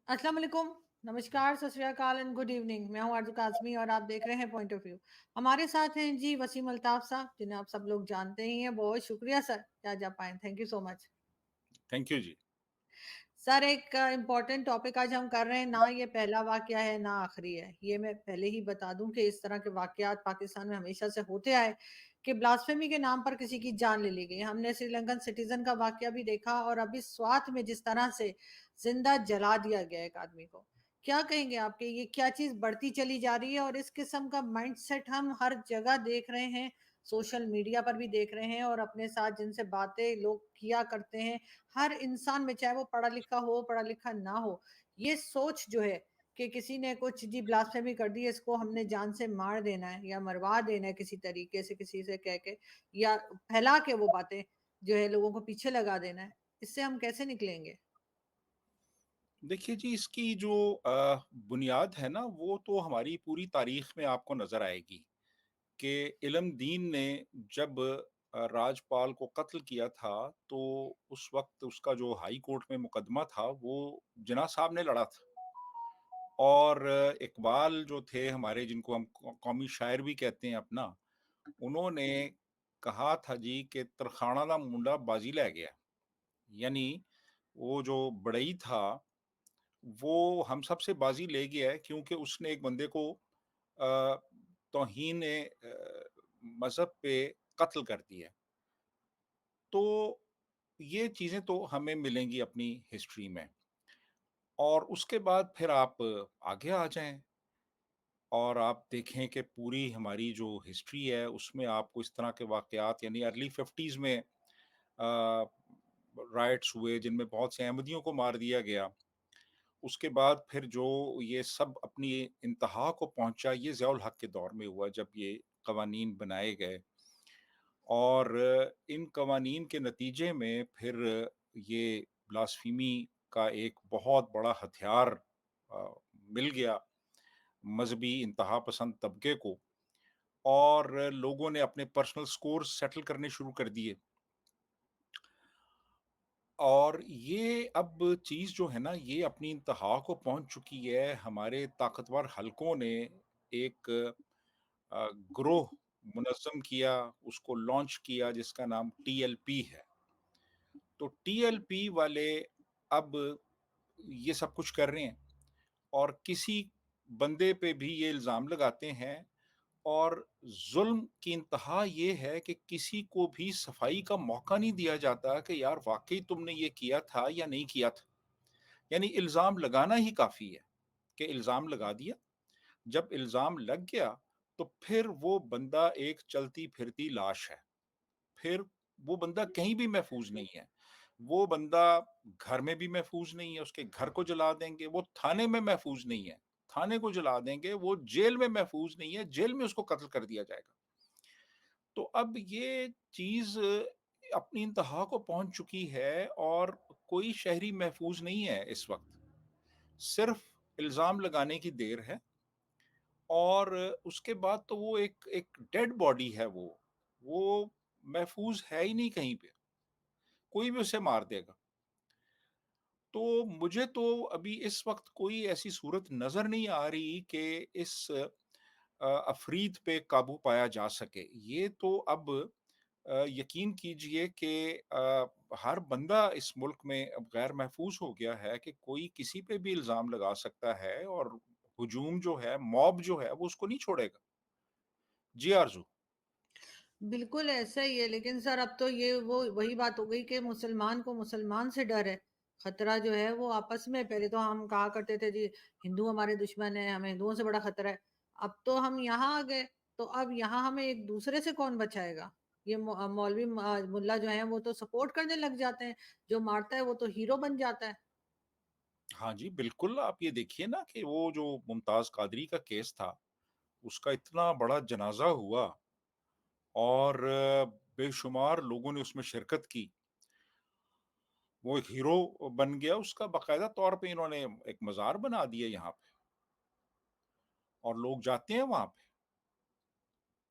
अस्सलाम वालेकुम, नमस्कार, सत श्री अकाल एंड गुड इवनिंग। मैं हूँ आरज़ू काज़मी और आप देख रहे हैं पॉइंट ऑफ व्यू। हमारे साथ हैं जी वसीम अल्ताफ़ साहब, जिन्हें आप सब लोग जानते ही हैं। बहुत शुक्रिया सर कि आज आप आए। Thank you so much. Thank you जी। सर एक इम्पोर्टेंट टॉपिक आज हम कर रहे हैं, ना ये पहला वाक़या है, ना आखिरी है। ये मैं पहले ही बता दूँ कि इस तरह के वाक़यात पाकिस्तान में हमेशा से होते आए कि ब्लास्फेमी के नाम पर किसी की जान ले ली गई। हमने श्रीलंकन सिटीज़न का वाक़या भी देखा और अभी स्वात में जिस तरह से ज़िंदा जला दिया गया एक आदमी को। क्या कहेंगे आप कि ये क्या चीज़ बढ़ती चली जा रही है और इस किस्म का माइंडसेट हम हर जगह देख रहे हैं, सोशल मीडिया पर भी देख रहे हैं और अपने साथ जिनसे बातें लोग किया करते हैं, हर इंसान में चाहे वो पढ़ा लिखा हो, पढ़ा लिखा ना हो, ये सोच जो है कि किसी ने कुछ जी ब्लास्फेमी कर दी है, इसको हमने जान से मार देना है या मरवा देना है किसी तरीके से किसी से कह के या फैला के वो बातें जो है लोगों को पीछे लगा देना है, इससे हम कैसे निकलेंगे? देखिए जी, इसकी जो बुनियाद है ना, वो तो हमारी पूरी तारीख में आपको नज़र आएगी कि इल्म दीन ने जब राजपाल को कत्ल किया था, तो उस वक़्त उसका जो हाई कोर्ट में मुकदमा था, वो जिन्ना साहब ने लड़ा था। और इकबाल जो थे हमारे, जिनको हम कौमी शायर भी कहते हैं अपना, उन्होंने कहा था जी कि तरखाना दा मुंडा बाजी लै गया। यानी वो जो बड़ई था, वो हम सब से बाजी ले गया है, क्योंकि उसने एक बंदे को तौहीन मज़हब पे कत्ल कर दिया। तो ये चीज़ें तो हमें मिलेंगी अपनी हिस्ट्री में, और उसके बाद फिर आप आगे आ जाएँ और आप देखें कि पूरी हमारी जो हिस्ट्री है, उसमें आपको इस तरह के वाक़यात, यानी अर्ली 50s में राइट्स हुए, जिनमें बहुत से अहमदियों को मार दिया गया। उसके बाद फिर जो ये सब अपनी इंतहा को पहुँचा, ये ज़ियाउल हक के दौर में हुआ, जब ये कवानीन बनाए गए। और इन कवानीन के नतीजे में फिर ये ब्लास्फेमी का एक बहुत बड़ा हथियार अ, मिल गया मज़हबी इंतहा पसंद तबके को, और लोगों ने अपने पर्सनल स्कोर्स सेटल करने शुरू कर दिए। और ये अब चीज़ जो है ना, ये अपनी इंतहा को पहुँच चुकी है। हमारे ताकतवर हलकों ने एक ग्रोह मुनज़्ज़म किया, उसको लॉन्च किया, जिसका नाम टीएलपी है। तो टीएलपी वाले अब ये सब कुछ कर रहे हैं, और किसी बंदे पे भी ये इल्ज़ाम लगाते हैं, और ज़ुल्म की इंतहा ये है कि किसी को भी सफाई का मौका नहीं दिया जाता कि यार वाक़ई तुमने ये किया था या नहीं किया था। यानी इल्ज़ाम लगाना ही काफ़ी है कि इल्ज़ाम लगा दिया। जब इल्ज़ाम लग गया, तो फिर वो बंदा एक चलती-फिरती लाश है। फिर वो बंदा कहीं भी महफूज़ नहीं है। वो बंदा घर में भी महफूज़ नहीं है, उसके घर को जला देंगे, वो थाने में महफूज़ नहीं है, थाने को जला देंगे, वो जेल में महफूज़ नहीं है, जेल में उसको कत्ल कर दिया जाएगा। तो अब ये चीज़ अपनी इंतहा को पहुँच चुकी है, और कोई शहरी महफूज़ नहीं है इस वक़्त। सिर्फ़ इल्ज़ाम लगाने की देर है, और उसके बाद तो वो एक एक डेड बॉडी है वो। वो महफूज़ है ही नहीं कहीं पे, कोई भी उसे मार देगा। तो मुझे तो अभी इस वक़्त कोई ऐसी सूरत नज़र नहीं आ रही कि इस अफ़रीद पे काबू पाया जा सके। ये तो अब यकीन कीजिए कि हर बंदा इस मुल्क में अब गैर महफूज़ हो गया है, कि कोई किसी पे भी इल्ज़ाम लगा सकता है, और हुजूम जो है, मॉब जो है, वो उसको नहीं छोड़ेगा। जी आरज़ू। बिल्कुल ऐसा ही है, लेकिन सर अब तो ये वो वही बात हो गई कि मुसलमान को मुसलमान से डर है। खतरा जो है वो आपस में, पहले तो हम कहा करते थे जी हिंदू हमारे दुश्मन है, हमें हिंदुओं से बड़ा खतरा है। अब तो हम यहाँ आ गए, तो अब यहाँ हमें एक दूसरे से कौन बचाएगा? ये मौलवी मुल्ला जो है वो तो सपोर्ट करने लग जाते हैं, जो मारता है वो तो हीरो बन जाता है। हाँ जी, बिल्कुल, आप ये देखिए ना कि वो जो मुमताज़ कादरी का केस था, उसका इतना बड़ा जनाज़ा हुआ, और बेशुमार लोगों ने उसमें शिरकत की। वो एक हीरो बन गया, उसका बाकायदा तौर पे इन्होंने एक मज़ार बना दिया यहाँ पे, और लोग जाते हैं वहाँ पे।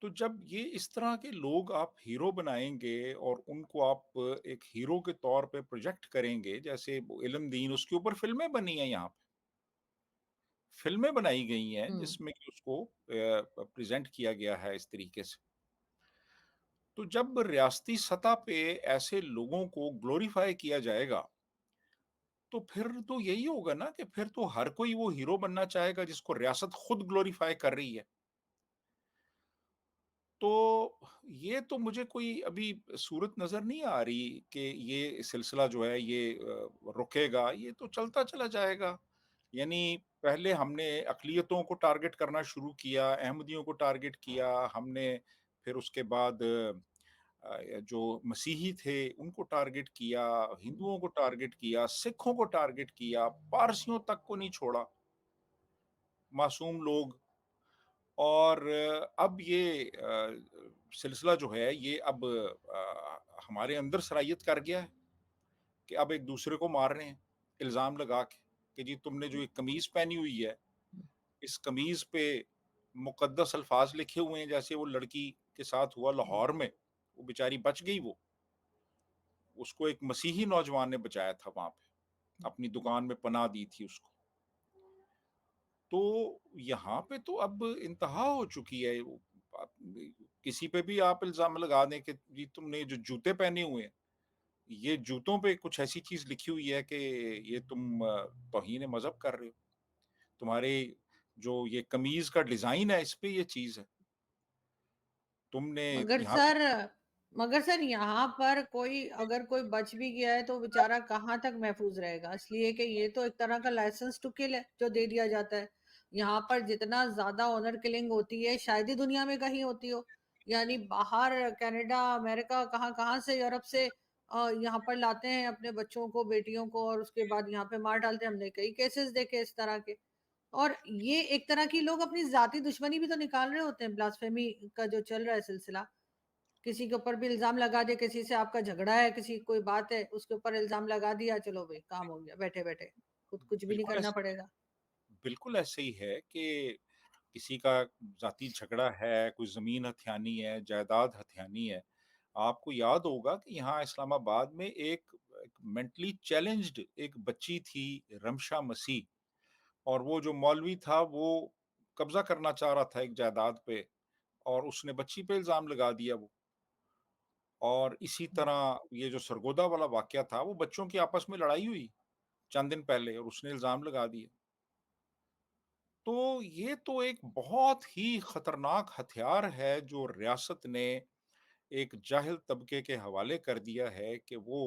तो जब ये इस तरह के लोग आप हीरो बनाएँगे, और उनको आप एक हीरो के तौर पे प्रोजेक्ट करेंगे, जैसे वो इल्म दीन, उसके ऊपर फ़िल्में बनी हैं यहाँ पे। फ़िल्में बनाई गई हैं हुँ। जिसमें कि उसको प्रेज़ेंट किया गया है इस तरीके से। तो जब रियासती सतह पे ऐसे लोगों को ग्लोरीफाई किया जाएगा, तो फिर तो यही होगा ना कि फिर तो हर कोई वो हीरो बनना चाहेगा जिसको रियासत खुद ग्लोरीफाई कर रही है। तो ये तो मुझे कोई अभी सूरत नज़र नहीं आ रही कि ये सिलसिला जो है ये रुकेगा, ये तो चलता चला जाएगा। यानी पहले हमने अक़लियतों को टारगेट करना शुरू किया, अहमदियों को टारगेट किया, हमने फिर उसके बाद जो मसीही थे उनको टारगेट किया, हिंदुओं को टारगेट किया, सिखों को टारगेट किया, पारसियों तक को नहीं छोड़ा, मासूम लोग। और अब ये सिलसिला जो है ये अब हमारे अंदर सरायत कर गया है कि अब एक-दूसरे को मार रहे हैं, इल्ज़ाम लगा के कि जी तुमने जो ये कमीज़ पहनी हुई है, इस कमीज़ पे मुक़द्दस अल्फ़ाज़ लिखे हुए हैं, जैसे वो लड़की के साथ हुआ लाहौर में, वो बेचारी बच गई वो, उसको एक मसीही नौजवान ने बचाया था वहाँ पे, अपनी दुकान में पनाह दी थी उसको। तो यहाँ पे तो अब इंतहा हो चुकी है। वो आप किसी पे भी आप इल्ज़ाम लगा दें कि जी तुमने जो जूते पहने हुए हैं, ये जूतों पे कुछ ऐसी चीज़ लिखी हुई है कि ये तुम तौहीन मज़हब कर रहे हो। तुम्हारे जो ये कमीज़ का डिज़ाइन है, इस पे ये चीज़ है। तुमने मगर यहाँ पे सर मगर सर यहाँ पर कोई अगर कोई बच भी गया है तो बेचारा कहाँ तक महफूज रहेगा, इसलिए कि ये तो एक तरह का लाइसेंस टू किल है जो दे दिया जाता है। यहाँ पर जितना ज्यादा ऑनर किलिंग होती है शायद ही दुनिया में कहीं होती हो, यानी बाहर कनाडा अमेरिका कहाँ कहाँ से यूरोप से यहाँ पर लाते हैं अपने बच्चों को बेटियों को और उसके बाद यहाँ पे मार डालते हैं। हमने कई केसेस देखे इस तरह के। और ये एक तरह की लोग अपनी ज़ाती दुश्मनी भी तो निकाल रहे होते हैं, ब्लास्फेमी का जो चल रहा है सिलसिला। किसी के ऊपर भी इल्ज़ाम लगा दिया, किसी से आपका झगड़ा है, किसी कोई बात है, उसके ऊपर इल्ज़ाम लगा दिया, चलो भई काम हो गया, बैठे-बैठे। खुद कुछ भी नहीं बिल्कुल करना ऐसे पड़ेगा। बिल्कुल ऐसे ही है कि किसी का ज़ाती झगड़ा है, कोई ज़मीन हथियानी है, जायदाद हथियानी है। आपको याद होगा कि यहाँ इस्लामाबाद में एक मेंटली चैलेंज्ड एक बच्ची थी, रमशा मसीह, और वो जो मौलवी था वो कब्ज़ा करना चाह रहा था एक जायदाद पे, और उसने बच्ची पे इल्ज़ाम लगा दिया वो। और इसी हुँ। तरह ये जो सरगोदा वाला वाक़या था, वो बच्चों की आपस में लड़ाई हुई चंद दिन पहले, और उसने इल्ज़ाम लगा दिए। तो ये तो एक बहुत ही खतरनाक हथियार है जो रियासत ने एक जाहिल तबके के हवाले कर दिया है कि वो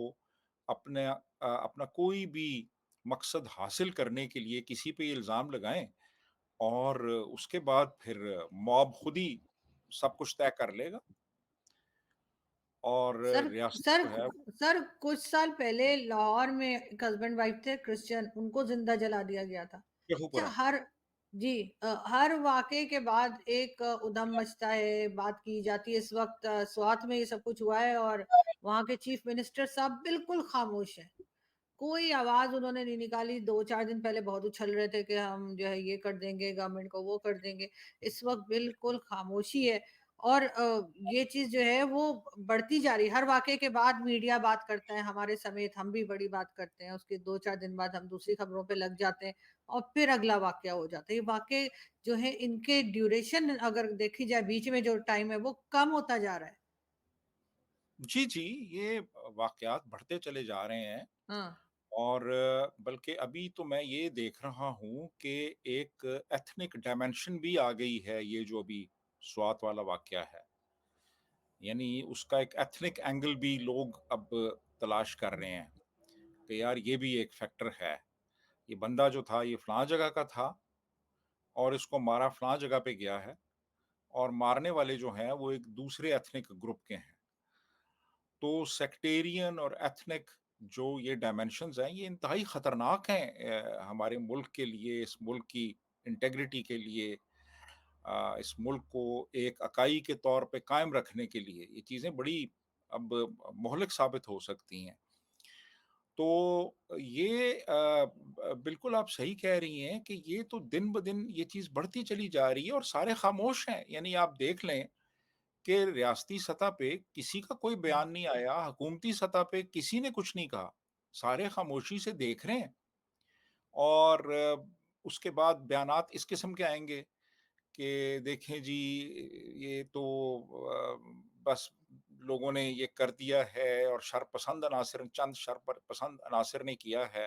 अपना कोई भी मकसद हासिल करने के लिए किसी पे इल्ज़ाम लगाएँ, और उसके बाद फिर मॉब खुद ही सब कुछ तय कर लेगा, और सर रियासत सर जो है सर कुछ साल पहले लाहौर में एक हस्बैंड वाइफ थे क्रिश्चियन, उनको ज़िंदा जला दिया गया था। अच्छा बेखुपुरा। हर जी हर वाक़ये के बाद एक उधम मचता है, बात की जाती है। इस वक़्त स्वात में ये सब कुछ हुआ है और वहाँ के चीफ मिनिस्टर साहब बिल्कुल खामोश हैं। कोई आवाज़ उन्होंने नहीं निकाली। 2-4 दिन पहले बहुत उछल रहे थे कि हम जो है ये कर देंगे, गवर्नमेंट को वो कर देंगे। इस वक़्त बिल्कुल खामोशी है और ये चीज़ जो है वो बढ़ती जा रही है। हर वाक़ये के बाद मीडिया बात करता है, हमारे समेत हम भी बड़ी बात करते हैं। उसके 2-4 दिन बाद हम दूसरी खबरों पे लग जाते हैं और फिर अगला वाक़या हो जाता है। ये वाक़ये जो है इनके ड्यूरेशन अगर देखी जाए बीच में जो टाइम है वो कम होता जा रहा है। जी, जी, ये वाक़यात बढ़ते चले जा रहे हैं, हाँ। और बल्कि अभी तो मैं ये देख रहा हूँ कि एक एथनिक डायमेंशन भी आ गई है, ये जो अभी स्वात वाला वाक़या है। यानी उसका एक एथनिक एंगल भी लोग अब तलाश कर रहे हैं कि यार ये भी एक फैक्टर है। ये बंदा जो था ये फलाँ जगह का था, और इसको मारा फलाँ जगह पे गया है, और मारने वाले जो हैं वो एक दूसरे एथनिक ग्रुप के हैं। तो सेक्टेरियन और एथनिक जो ये डायमेंशंस हैं, ये इंतहाई ख़तरनाक हैं हमारे मुल्क के लिए, इस मुल्क की इंटीग्रिटी के लिए, इस मुल्क को एक इकाई के तौर पे कायम रखने के लिए, ये चीज़ें बड़ी अब मुहलिक साबित हो सकती हैं। तो ये बिल्कुल आप सही कह रही हैं कि ये तो दिन-ब-दिन ये चीज़ बढ़ती चली जा रही है, और सारे खामोश हैं। यानी आप देख लें कि रियासती सतह पे किसी का कोई हुँ। बयान नहीं आया, हुकूमती सतह पे किसी ने कुछ नहीं कहा। सारे खामोशी से देख रहे हैं, और اس کے بعد بیانات اس قسم کے آئیں گے کہ دیکھیں جی یہ تو بس لوگوں نے یہ کر دیا ہے اور چند پسند عناصر نے کیا ہے،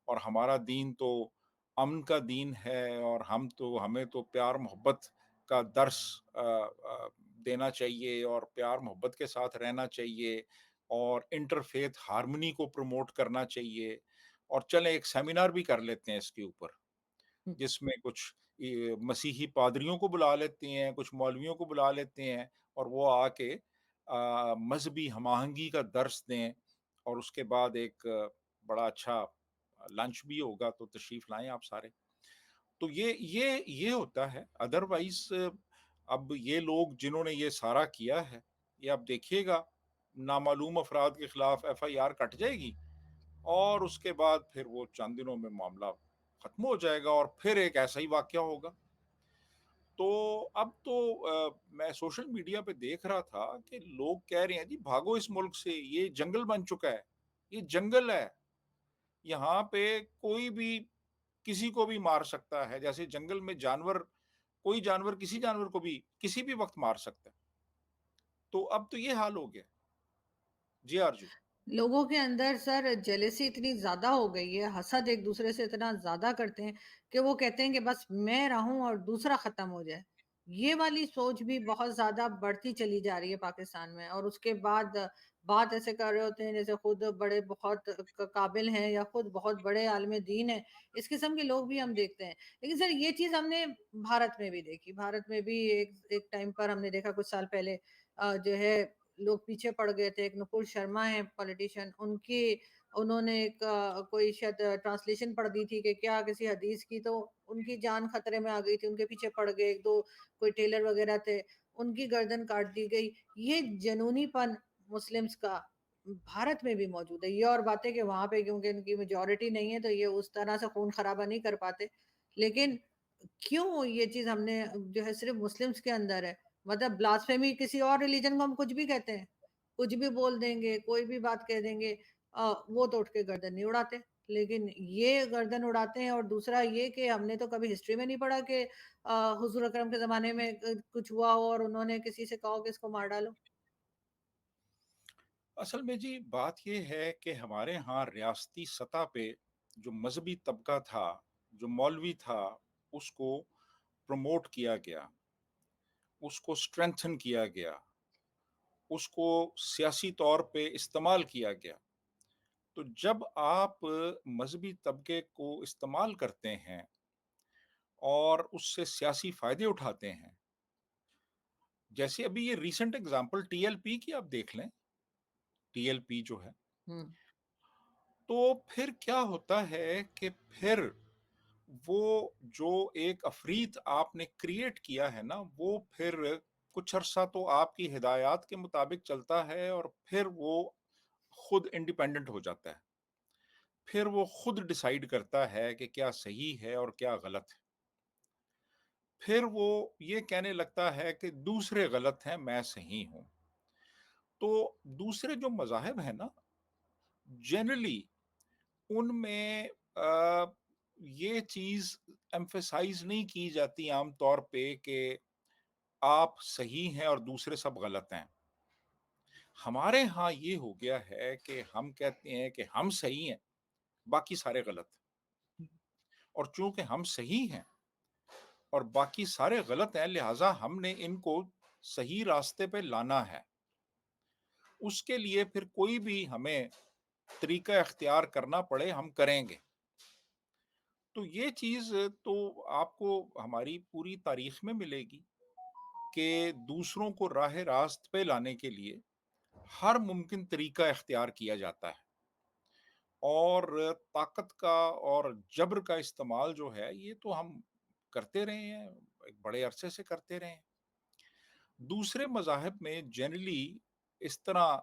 اور ہمارا دین تو امن کا دین ہے، اور ہمیں تو پیار محبت کا درس دینا چاہیے، اور پیار محبت کے ساتھ رہنا چاہیے، اور انٹرفیتھ ہارمنی کو پروموٹ کرنا چاہیے، اور چلیں ایک سیمینار بھی کر لیتے ہیں اس کے اوپر، جس میں کچھ مسیحی پادریوں کو بلا لیتے ہیں، کچھ مولویوں کو بلا لیتے ہیں، اور وہ آ کے مذہبی ہم آہنگی کا درس دیں، اور اس کے بعد ایک بڑا اچھا لنچ بھی ہوگا، تو تشریف لائیں آپ سارے۔ تو یہ ہوتا ہے، ادروائز اب یہ لوگ جنہوں نے یہ سارا کیا ہے، یہ اب دیکھیے گا نامعلوم افراد کے خلاف ایف آئی آر کٹ جائے گی، اور اس کے بعد پھر وہ چند دنوں میں معاملہ ختم ہو جائے گا، اور پھر ایک ایسا ہی واقعہ ہوگا۔ تو اب تو میں سوشل میڈیا پہ دیکھ رہا تھا کہ لوگ کہہ رہے ہیں جی بھاگو اس ملک سے، یہ جنگل بن چکا ہے، یہ جنگل ہے، یہاں پہ کوئی بھی کسی کو بھی مار سکتا ہے، جیسے جنگل میں کوئی جانور کسی جانور کو بھی کسی بھی وقت مار سکتا ہے۔ تو اب تو یہ حال ہو گیا۔ جی آرجو۔ لوگوں کے اندر سر جیلیسی اتنی زیادہ ہو گئی ہے، حسد ایک دوسرے سے اتنا زیادہ کرتے ہیں کہ وہ کہتے ہیں کہ بس میں رہوں اور دوسرا ختم ہو جائے۔ یہ والی سوچ بھی بہت زیادہ بڑھتی چلی جا رہی ہے پاکستان میں، اور اس کے بعد بات ایسے کر رہے ہوتے ہیں جیسے خود بڑے بہت قابل ہیں یا خود بہت بڑے عالم دین ہیں۔ اس قسم کے لوگ بھی ہم دیکھتے ہیں، لیکن سر یہ چیز ہم نے بھارت میں بھی دیکھی۔ بھارت میں بھی ایک ٹائم پر ہم نے دیکھا کچھ سال پہلے جو ہے لوگ پیچھے پڑ گئے تھے۔ ایک نکل شرما ہے پولیٹیشین، انہوں نے ایک کوئی شاید ٹرانسلیشن پڑھ دی تھی کہ کیا کسی حدیث کی، تو ان کی جان خطرے میں آ گئی تھی، ان کے پیچھے پڑ گئے ایک دو کوئی ٹیلر وغیرہ تھے، ان کی گردن کاٹ دی گئی۔ یہ جنونی پن مسلمز کا بھارت میں بھی موجود ہے۔ یہ اور باتیں کہ وہاں پہ کیونکہ ان کی میجورٹی نہیں ہے تو یہ اس طرح سے خون خرابہ نہیں کر پاتے، لیکن کیوں یہ چیز ہم نے جو ہے صرف مسلمز کے اندر ہے؟ مطلب بلاسفیمی کسی اور ریلیجن کو ہم کچھ بھی کہتے ہیں، کچھ بھی بول دیں گے، کوئی بھی بات کہہ دیں گے، وہ تو اٹھ کے گردن نہیں اڑاتے، لیکن یہ گردن اڑاتے ہیں۔ اور دوسرا یہ کہ ہم نے تو کبھی ہسٹری میں نہیں پڑھا کہ حضور اکرم کے زمانے میں کچھ ہوا ہو اور انہوں نے کسی سے کہا ہو کہ اس کو مار ڈالو۔ اصل میں جی بات یہ ہے کہ ہمارے ہاں ریاستی سطح پہ جو مذہبی طبقہ تھا، جو مولوی تھا، اس کو پروموٹ کیا گیا، اس کو اسٹرینتھن کیا گیا، اس کو سیاسی طور پہ استعمال کیا گیا۔ تو جب آپ مذہبی طبقے کو استعمال کرتے ہیں اور اس سے سیاسی فائدے اٹھاتے ہیں، جیسے ابھی یہ recent example T L P کی آپ دیکھ لیں، ٹی ایل پی جو ہے، ہوں تو پھر کیا ہوتا ہے کہ پھر وہ جو ایک افریت آپ نے کریٹ کیا ہے نا، وہ پھر کچھ عرصہ تو آپ کی ہدایات کے مطابق چلتا ہے، اور پھر وہ خود انڈیپینڈنٹ ہو جاتا ہے، پھر وہ خود ڈیسائیڈ کرتا ہے کہ کیا صحیح ہے اور کیا غلط ہے، پھر وہ یہ کہنے لگتا ہے کہ دوسرے غلط ہیں، میں صحیح ہوں۔ تو دوسرے جو مذاہب ہیں نا، جنرلی ان میں آ، یہ چیز ایمفیسائز نہیں کی جاتی عام طور پہ کہ آپ صحیح ہیں اور دوسرے سب غلط ہیں۔ ہمارے ہاں یہ ہو گیا ہے کہ ہم کہتے ہیں کہ ہم صحیح ہیں، باقی سارے غلط، اور چونکہ ہم صحیح ہیں اور باقی سارے غلط ہیں، لہٰذا ہم نے ان کو صحیح راستے پہ لانا ہے۔ اس کے لیے پھر کوئی بھی ہمیں طریقہ اختیار کرنا پڑے ہم کریں گے۔ تو یہ چیز تو آپ کو ہماری پوری تاریخ میں ملے گی کہ دوسروں کو راہ راست پہ لانے کے لیے ہر ممکن طریقہ اختیار کیا جاتا ہے، اور طاقت کا اور جبر کا استعمال جو ہے یہ تو ہم کرتے رہے ہیں، ایک بڑے عرصے سے کرتے رہے ہیں۔ دوسرے مذاہب میں جنرلی اس طرح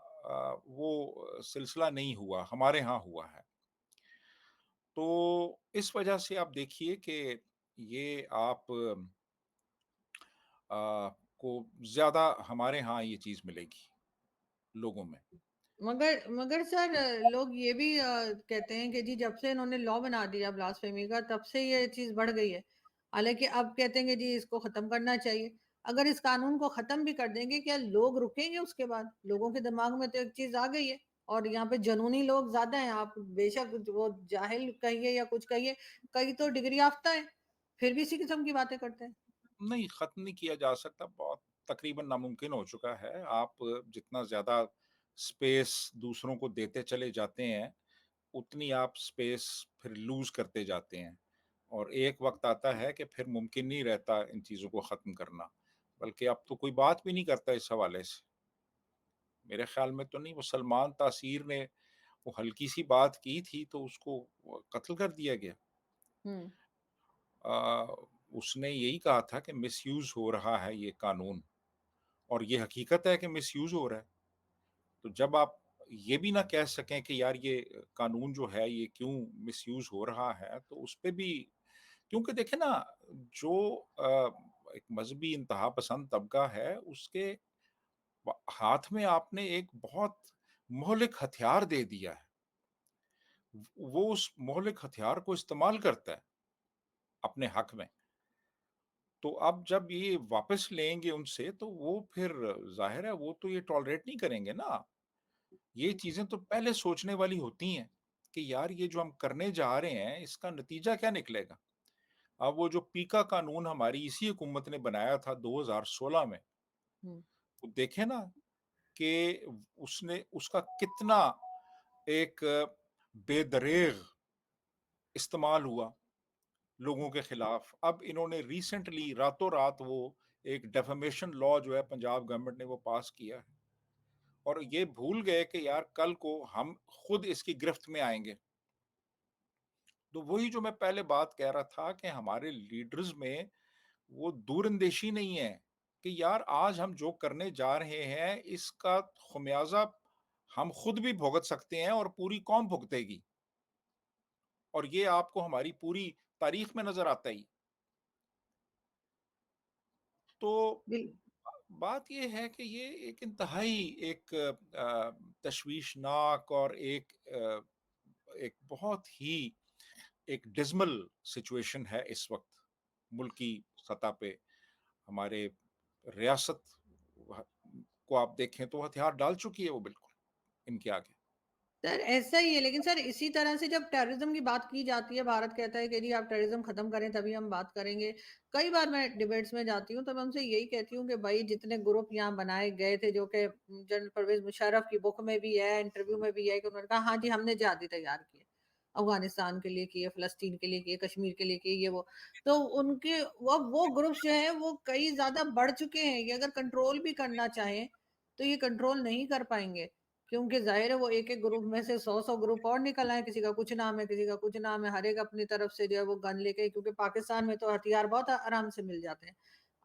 وہ سلسلہ نہیں ہوا، ہمارے ہاں ہوا ہے۔ تو اس وجہ سے آپ دیکھیے کہ یہ آپ کو زیادہ ہمارے ہاں یہ چیز ملے گی لوگوں میں۔ मगर मगर सर लोग ये भी कहते हैं कि जी जब से इन्होंने लॉ बना दिया ब्लास्फेमी का तब से ये चीज़ बढ़ गई है। हालाँकि अब कहते हैं कि जी इसको ख़त्म करना चाहिए। अगर इस कानून को ख़त्म भी कर देंगे, क्या लोग रुकेंगे उसके बाद? लोगों के दिमाग में तो एक चीज़ आ गई है और यहाँ पे जुनूनी लोग ज़्यादा हैं। आप बेशक वो जाहिल कहिए या कुछ कहिए, कई तो डिग्री याफ़्ता हैं, फिर भी इसी किस्म की बातें करते हैं। नहीं, ख़त्म नहीं किया जा सकता, बहुत तकरीबन नामुमकिन हो चुका है। आप जितना ज़्यादा स्पेस दूसरों को देते चले जाते हैं, उतनी आप स्पेस फिर लूज़ करते जाते हैं और एक वक़्त आता है कि फिर मुमकिन नहीं रहता इन चीज़ों को ख़त्म करना। बल्कि अब तो कोई बात भी नहीं करता इस हवाले से। मेरे ख़्याल में तो नहीं, वो सलमान तासीर ने वो हल्की-सी बात की थी तो उसको कत्ल कर दिया गया। हुँ, अ, उसने यही कहा था कि मिसयूज़ हो रहा है ये कानून और ये हकीकत है कि मिसयूज़ हो रहा है। तो जब आप ये भी ना कह सकें कि यार ये कानून जो है ये क्यों मिसयूज़ हो रहा है, तो उस पे भी क्योंकि देखिए ना जो एक मज़हबी इंतहा पसंद तबका है उसके हाथ में आपने एक बहुत मोहलिक हथियार दे दिया है। वो उस मोहलिक हथियार को इस्तेमाल करता है अपने हक में। तो अब जब ये वापस लेंगे उनसे तो वो फिर ज़ाहिर है वो तो ये टॉलरेट नहीं करेंगे ना। ये चीज़ें तो पहले सोचने वाली होती हैं कि यार ये जो हम करने जा रहे हैं इसका नतीजा क्या निकलेगा? अब वो जो पीका कानून हमारी इसी हुकूमत ने बनाया था 2016 में, हुँ। वो देखें ना कि उसने उसका कितना एक बेदरेग इस्तेमाल हुआ लोगों के खिलाफ। अब इन्होंने रिसेंटली रातों-रात वो एक डिफेमेशन लॉ जो है पंजाब गवर्नमेंट ने वो पास किया है और ये भूल गए कि यार कल को हम खुद इसकी गिरफ्त में आएँगे। तो वही जो मैं पहले बात कह रहा था कि हमारे लीडर्स में वो दूरंदेशी नहीं है कि यार आज हम जो करने जा रहे हैं इसका खुमियाजा हम खुद भी भुगत सकते हैं और पूरी कौम भुगतेगी और ये आपको हमारी पूरी तारीख में नजर आता ही। तो बिल बात ये है कि ये एक इंतहाई एक तशवीशनाक और एक बहुत ही एक डिस्मल सिचुएशन है इस वक्त मुल्क की सतह पे। हमारे रियासत को आप देखें तो हथियार डाल चुकी है वो बिल्कुल इनके आगे। सर ऐसा ही है, लेकिन सर इसी तरह से जब टेररिज्म की बात की जाती है, भारत कहता है कि जी आप टेररिज्म खत्म करें तभी हम बात करेंगे। कई बार मैं डिबेट्स में जाती हूँ तो मैं उनसे यही कहती हूँ कि भाई जितने ग्रुप यहाँ बनाए गए थे जो कि जनरल परवेज मुशर्रफ की बुक में भी है, इंटरव्यू में भी है कि उन्होंने कहा हाँ जी हमने जिहादी तैयार किए। अफगानिस्तान के लिए किए, फ़लस्तीन के लिए किए, कश्मीर के लिए किए, ये वो। तो उनके वो ग्रुप्स जो हैं वो कई ज़्यादा बढ़ चुके हैं। ये अगर कंट्रोल भी करना चाहें, तो ये कंट्रोल नहीं कर पाएँगे। क्योंकि ज़ाहिर है वो एक-एक ग्रुप में से 100-100 ग्रुप और निकल आए, किसी का कुछ नाम है, किसी का कुछ नाम है, हर एक अपनी तरफ से जो है वो गन लेके क्योंकि पाकिस्तान में तो हथियार बहुत आराम से मिल जाते हैं।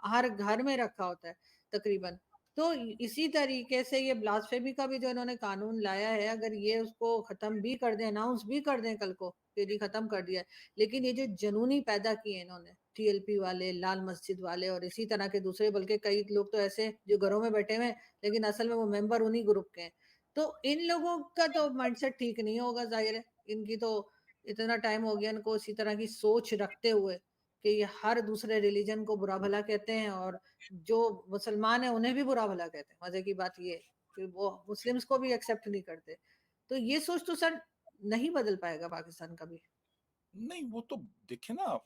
हर घर में रखा होता है तकरीबन। तो इसी तरीके से ये ब्लास्फेमी का भी जो इन्होंने कानून लाया है, अगर ये उसको ख़त्म भी कर दें, अनाउंस भी कर दें कल को कि जी ख़त्म कर दिया है। लेकिन ये जो जुनूनी पैदा किए इन्होंने, टीएलपी वाले, लाल मस्जिद वाले और इसी तरह के दूसरे बल्कि कई लोग तो ऐसे हैं जो घरों में बैठे हुए हैं, लेकिन असल में वो मेंबर उन्हीं ग्रुप के हैं। तो इन लोगों का तो माइंडसेट ठीक नहीं होगा ज़ाहिर है। इनकी तो इतना टाइम हो गया इनको इसी तरह की सोच रखते हुए कि ये हर दूसरे रिलीजन को बुरा-भला कहते हैं और जो मुसलमान हैं उन्हें भी बुरा-भला कहते हैं। मज़े की बात ये है कि वो मुस्लिम्स को भी एक्सेप्ट नहीं करते। तो ये सोच तो सर नहीं बदल पाएगा पाकिस्तान कभी। नहीं वो तो देखिए ना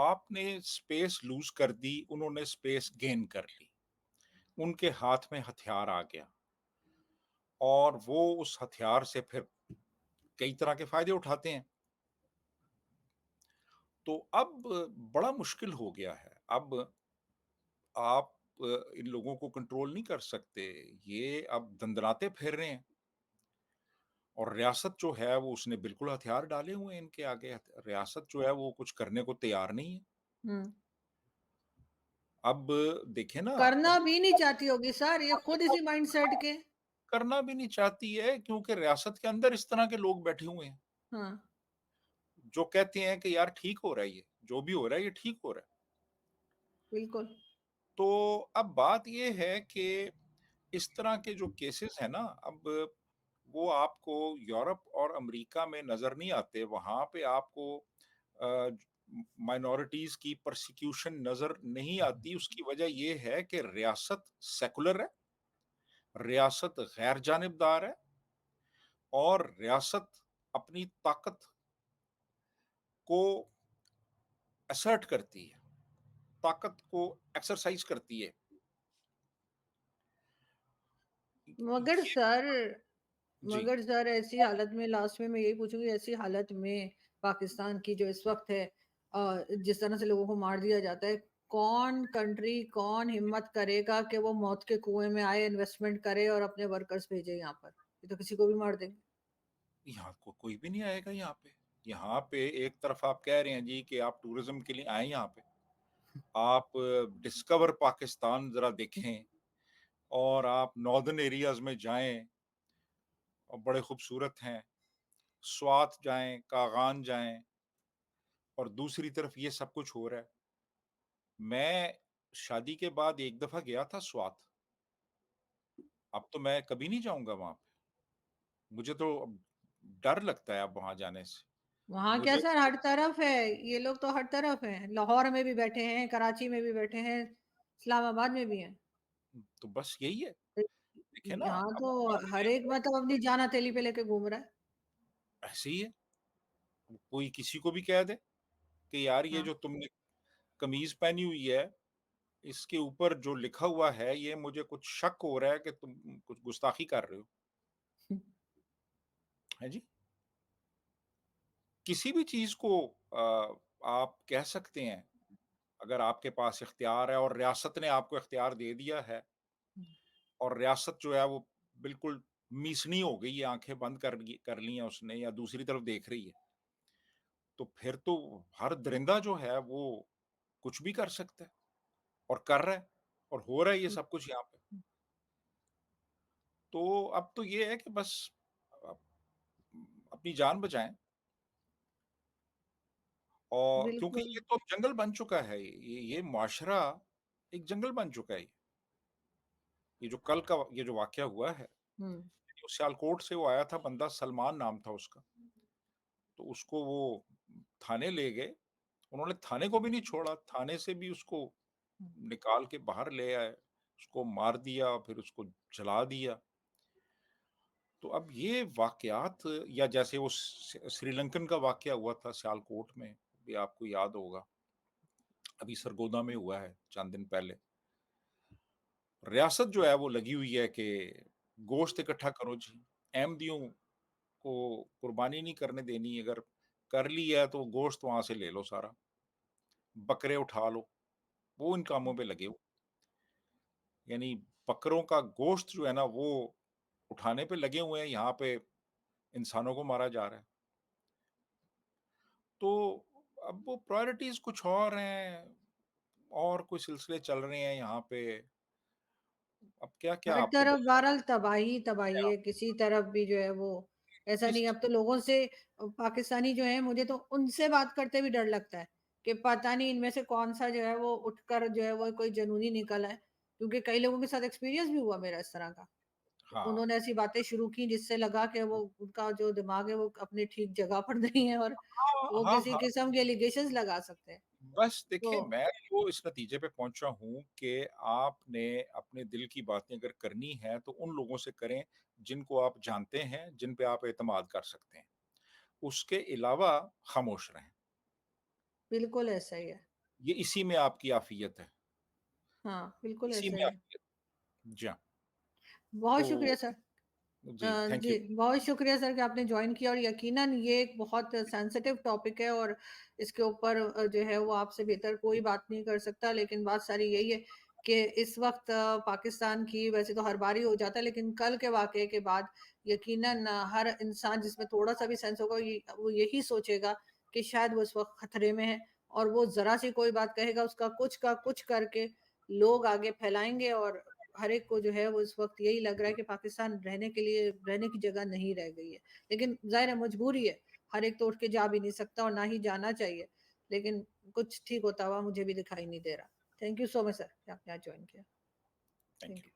आपने स्पेस लूज कर दी उन्होंने स्पेस गेन कर ली उनके हाथ में हथियार आ गया और वो उस हथियार से फिर कई तरह के फायदे उठाते हैं। तो अब बड़ा मुश्किल हो गया है। अब आप इन लोगों को कंट्रोल नहीं कर सकते। ये अब दंदनाते फिर रहे हैं और रियासत जो है वो उसने बिल्कुल हथियार डाले हुए हैं इनके आगे। रियासत जो है वो कुछ करने को तैयार नहीं है। हुँ। अब देखें ना करना अब भी नहीं चाहती होगी सर, ये खुद इसी माइंडसेट के करना भी नहीं चाहती है क्योंकि रियासत के अंदर इस तरह के लोग बैठे हुए हैं, हाँ, जो कहते हैं कि यार ठीक हो रहा है ये, जो भी हो रहा है ये ठीक हो रहा है। बिल्कुल। तो अब बात ये है कि इस तरह के जो केसेस हैं ना अब وہ آپ کو یورپ اور امریکہ میں نظر نہیں آتے، وہاں پہ آپ کو مائنورٹیز کی پرسیکیوشن نظر نہیں آتی۔ اس کی وجہ یہ ہے کہ ریاست سیکولر ہے، ریاست غیر جانبدار ہے، اور ریاست اپنی طاقت کو اسرٹ کرتی ہے، طاقت کو ایکسرسائز کرتی ہے۔ مگر یہ سر جی، مگر سر ایسی حالت میں لاسٹ میں یہی پوچھوں گی، ایسی حالت میں پاکستان کی جو اس وقت ہے، جس طرح سے لوگوں کو مار دیا جاتا ہے، کون کنٹری، کون ہمت کرے گا کہ وہ موت کے کنویں میں آئے، انویسٹمنٹ کرے اور اپنے ورکرز بھیجے یہاں پر؟ یہ تو کسی کو بھی مار دیں گے۔ یہاں کو کوئی بھی نہیں آئے گا یہاں پہ۔ یہاں پہ ایک طرف آپ کہہ رہے ہیں جی کہ آپ ٹورزم کے لیے آئیں یہاں پہ، آپ ڈسکور پاکستان ذرا دیکھیں، اور آپ ناردرن ایریاز میں جائیں اور بڑے خوبصورت ہیں، سوات جائیں، کاغان جائیں، اور دوسری طرف یہ سب کچھ ہو رہا ہے۔ میں شادی کے بعد ایک دفعہ گیا تھا سوات، اب تو میں کبھی نہیں جاؤں گا وہاں پہ، مجھے تو اب ڈر لگتا ہے اب وہاں جانے سے۔ وہاں کیا مجھے سر، ہر طرف ہے، یہ لوگ تو ہر طرف ہیں، لاہور میں بھی بیٹھے ہیں، کراچی میں بھی بیٹھے ہیں، اسلام آباد میں بھی ہیں۔ تو بس یہی ہے، دیکھیں نا یہاں اب تو آپ ہر نے ایک مطلب اپنی جان ہتھیلی پہ لے کے گھوم رہا ہے۔ ایسے ہی ہے، کوئی کسی کو بھی کہہ دے کہ یار یہ ہاں جو تم نے قمیض پہنی ہوئی ہے، اس کے اوپر جو لکھا ہوا ہے، یہ مجھے کچھ شک ہو رہا ہے کہ تم کچھ گستاخی کر رہے ہو، ہے جی؟ کسی بھی چیز کو آپ کہہ سکتے ہیں، اگر آپ کے پاس اختیار ہے اور ریاست نے آپ کو اختیار دے دیا ہے، اور ریاست جو ہے وہ بالکل میسنی ہو گئی ہے، آنکھیں بند کر لی ہیں اس نے، یا دوسری طرف دیکھ رہی ہے، تو پھر تو ہر درندہ جو ہے وہ کچھ بھی کر سکتا ہے، اور کر رہا ہے، اور ہو رہا ہے یہ سب کچھ یہاں پہ۔ تو اب تو یہ ہے کہ بس اب اپنی جان بچائیں، اور کیونکہ بالکل۔ یہ تو جنگل بن چکا ہے، یہ معاشرہ ایک جنگل بن چکا ہے۔ یہ جو کل کا یہ جو واقعہ ہوا ہے، ہوں سیالکوٹ سے وہ آیا تھا بندہ، سلمان نام تھا اس کا، تو اس کو وہ تھانے لے گئے، انہوں نے تھانے کو بھی نہیں چھوڑا، تھانے سے بھی اس کو نکال کے باہر لے آئے، اس کو مار دیا، پھر اس کو جلا دیا۔ تو اب یہ واقعات، یا جیسے وہ سری لنکن کا واقعہ ہوا تھا سیالکوٹ میں، بھی آپ کو یاد ہوگا، ابھی سرگودا میں ہوا ہے چند دن پہلے۔ ریاست جو ہے وہ لگی ہوئی ہے کہ گوشت اکٹھا کرو جی، احمدیوں کو قربانی نہیں کرنے دینی، اگر کر لی ہے تو گوشت وہاں سے لے لو سارا، بکرے اٹھا لو، وہ ان کاموں پہ لگے ہو، یعنی بکروں کا گوشت جو ہے نا وہ اٹھانے پہ لگے ہوئے ہیں، یہاں پہ انسانوں کو مارا جا رہا ہے۔ تو اب وہ پرائرٹیز کچھ اور ہیں، اور کوئی سلسلے چل رہے ہیں یہاں پہ، اب کیا کیا ہر آپ کو طرف بتائیں۔ بہرحال تباہی تباہی ہے، کسی طرف بھی جو ہے وہ ایسا اس نہیں۔ اب تو لوگوں سے، پاکستانی جو ہیں، مجھے تو ان سے بات کرتے بھی ڈر لگتا ہے کہ پتہ نہیں ان میں سے کون سا جو ہے وہ اٹھ کر جو ہے وہ کوئی جنونی نکل ہے، کیونکہ کئی لوگوں کے ساتھ ایکسپیرینس بھی ہوا میرا اس طرح کا، ہاں انہوں نے ایسی باتیں شروع کی جس سے لگا کہ وہ ان کا جو دماغ ہے وہ اپنی ٹھیک جگہ پر نہیں ہے، اور ہاں وہ ہاں کسی ہاں قسم کے ایلیگیشنز لگا سکتے ہیں۔ بس دیکھیں، تو میں تو اس نتیجے پہ پہنچا ہوں کہ آپ نے اپنے دل کی باتیں اگر کرنی ہے تو ان لوگوں سے کریں جن کو آپ جانتے ہیں، جن پہ آپ اعتماد کر سکتے ہیں، اس کے علاوہ خاموش رہیں، بالکل ایسا ہی ہے۔ یہ اسی میں آپ کی عافیت ہے، ہاں بالکل اسی ایسا میں ہی ہے۔ عافیت جی ہاں۔ بہت تو شکریہ سر۔ جی تھینک یو۔ جی بہت شکریہ سر کہ آپ نے جوائن کیا، اور یقیناً یہ ایک بہت سینسٹیو ٹاپک ہے، اور اس کے اوپر جو ہے وہ آپ سے بہتر کوئی بات نہیں کر سکتا، لیکن بات ساری یہی ہے کہ اس وقت پاکستان کی، ویسے تو ہر بار ہی ہو جاتا ہے لیکن کل کے واقعے کے بعد یقیناً ہر انسان جس میں تھوڑا سا بھی سینس ہوگا وہ یہی سوچے گا کہ شاید وہ اس وقت خطرے میں ہے، اور وہ ذرا سی کوئی بات کہے گا، اس کا کچھ کر کے لوگ آگے پھیلائیں گے، اور ہر ایک کو جو ہے وہ اس وقت یہی لگ رہا ہے کہ پاکستان رہنے کے لیے رہنے کی جگہ نہیں رہ گئی ہے، لیکن ظاہر ہے مجبوری ہے، ہر ایک تو اٹھ کے جا بھی نہیں سکتا اور نہ ہی جانا چاہیے، لیکن کچھ ٹھیک ہوتا ہوا مجھے بھی دکھائی نہیں دے رہا۔ تھینک یو سو مچ سر کہ آپ نے آج جوائن کیا۔ Thank thank you. یو۔